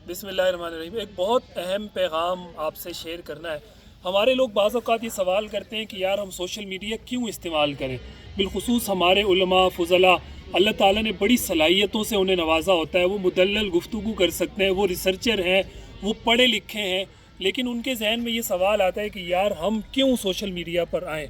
बिस्मिल्लाहिर्रहमानिर्रहीम। एक बहुत अहम पैगाम आपसे शेयर करना है। हमारे लोग बाज़ औक़ात ये सवाल करते हैं कि यार हम सोशल मीडिया क्यों इस्तेमाल करें। बिलखुसूस हमारे उलमा फ़ुज़ला, अल्लाह ताला ने बड़ी सलाहियतों से उन्हें नवाजा होता है। वो मुदल्लल गुफ्तगू कर सकते हैं, वो रिसर्चर हैं, वो पढ़े लिखे हैं, लेकिन उनके जहन में ये सवाल आता है कि यार हम क्यों सोशल मीडिया पर आएँ।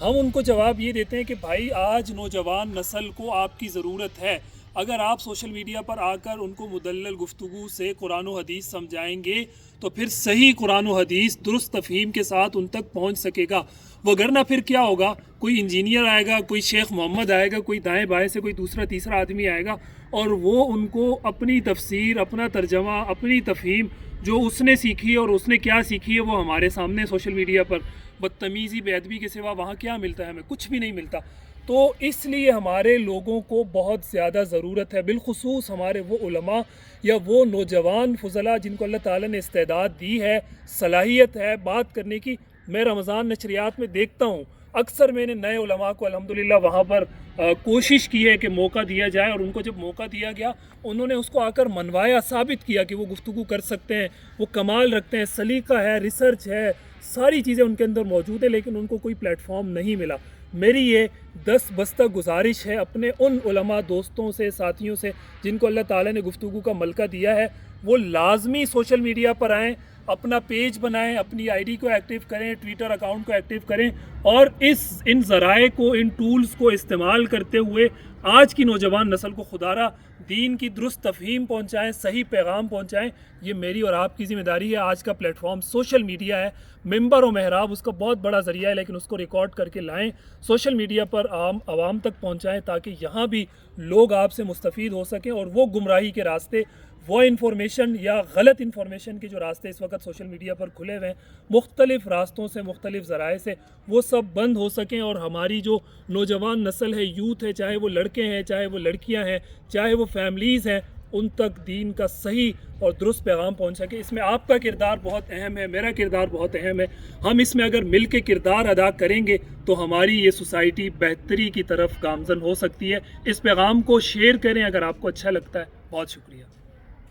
हम उनको जवाब ये देते हैं कि भाई आज नौजवान नस्ल को आपकी ज़रूरत है। अगर आप सोशल मीडिया पर आकर उनको मुदल्लल गुफ्तगू से कुरान व हदीस समझाएंगे तो फिर सही कुरान व हदीस दुरुस्त तफ़हीम के साथ उन तक पहुंच सकेगा। वगरना फिर क्या होगा, कोई इंजीनियर आएगा, कोई शेख मोहम्मद आएगा, कोई दाएं बाएं से कोई दूसरा तीसरा आदमी आएगा और वो उनको अपनी तफसीर, अपना तर्जमा, अपनी तफ़हीम जो उसने सीखी और उसने क्या सीखी है वो हमारे सामने सोशल मीडिया पर बदतमीज़ी बेअदबी के सिवा वहाँ क्या मिलता है, हमें कुछ भी नहीं मिलता। तो इसलिए हमारे लोगों को बहुत ज़्यादा ज़रूरत है, बिलखुसूस हमारे वो उलमा या वो नौजवान फ़ुज़ला जिनको अल्लाह ताला ने इस्तेदाद दी है, सलाहियत है बात करने की। मैं रमज़ान नशरियात में देखता हूँ, अक्सर मैंने नए उलमा को अल्हम्दुलिल्लाह वहाँ पर कोशिश की है कि मौका दिया जाए, और उनको जब मौका दिया गया उन्होंने उसको आकर मनवाया, साबित किया कि वो गुफ्तगू कर सकते हैं, वो कमाल रखते हैं, सलीका है, रिसर्च है, सारी चीज़ें उनके अंदर मौजूद है, लेकिन उनको कोई प्लेटफॉर्म नहीं मिला। मेरी ये 10 बस्ता गुजारिश है अपने उन उलमा दोस्तों से, साथियों से जिनको अल्लाह ताला ने गुफ्तगू का मलका दिया है, वो लाजमी सोशल मीडिया पर आएँ, अपना पेज बनाएं, अपनी आईडी को एक्टिव करें, ट्विटर अकाउंट को एक्टिव करें और इन ज़राए को, इन टूल्स को इस्तेमाल करते हुए आज की नौजवान नस्ल को खुदारा दीन की दुरुस्त तफ़हीम पहुँचाएँ, सही पैगाम पहुँचाएँ। ये मेरी और आपकी ज़िम्मेदारी है। आज का प्लेटफॉर्म सोशल मीडिया है, मिंबर और महराब उसका बहुत बड़ा ज़रिया है, लेकिन उसको रिकॉर्ड करके लाएँ, सोशल मीडिया पर आवाम तक पहुँचाएँ ताकि यहाँ भी लोग आपसे मुस्तफ़ीद हो सकें और वो गुमराही के रास्ते, वो इन्फॉर्मेशन या गलत इन्फॉर्मेशन के जो रास्ते इस वक्त सोशल मीडिया पर खुले हुए हैं, मुख्तलिफ़ रास्तों से, मुख्तलिफ़ ज़राए से, वो सब बंद हो सकें और हमारी जो नौजवान नस्ल है, यूथ है, चाहे वो लड़के हैं, चाहे वो लड़कियां हैं, चाहे वो फैमिलीज़ हैं, उन तक दीन का सही और दुरुस्त पैगाम पहुंच सके। इसमें आपका किरदार बहुत अहम है, मेरा किरदार बहुत अहम है। हम इसमें अगर मिल के किरदार अदा करेंगे तो हमारी ये सोसाइटी बेहतरी की तरफ गामज़न हो सकती है। इस पैगाम को शेयर करें अगर आपको अच्छा लगता है। बहुत शुक्रिया।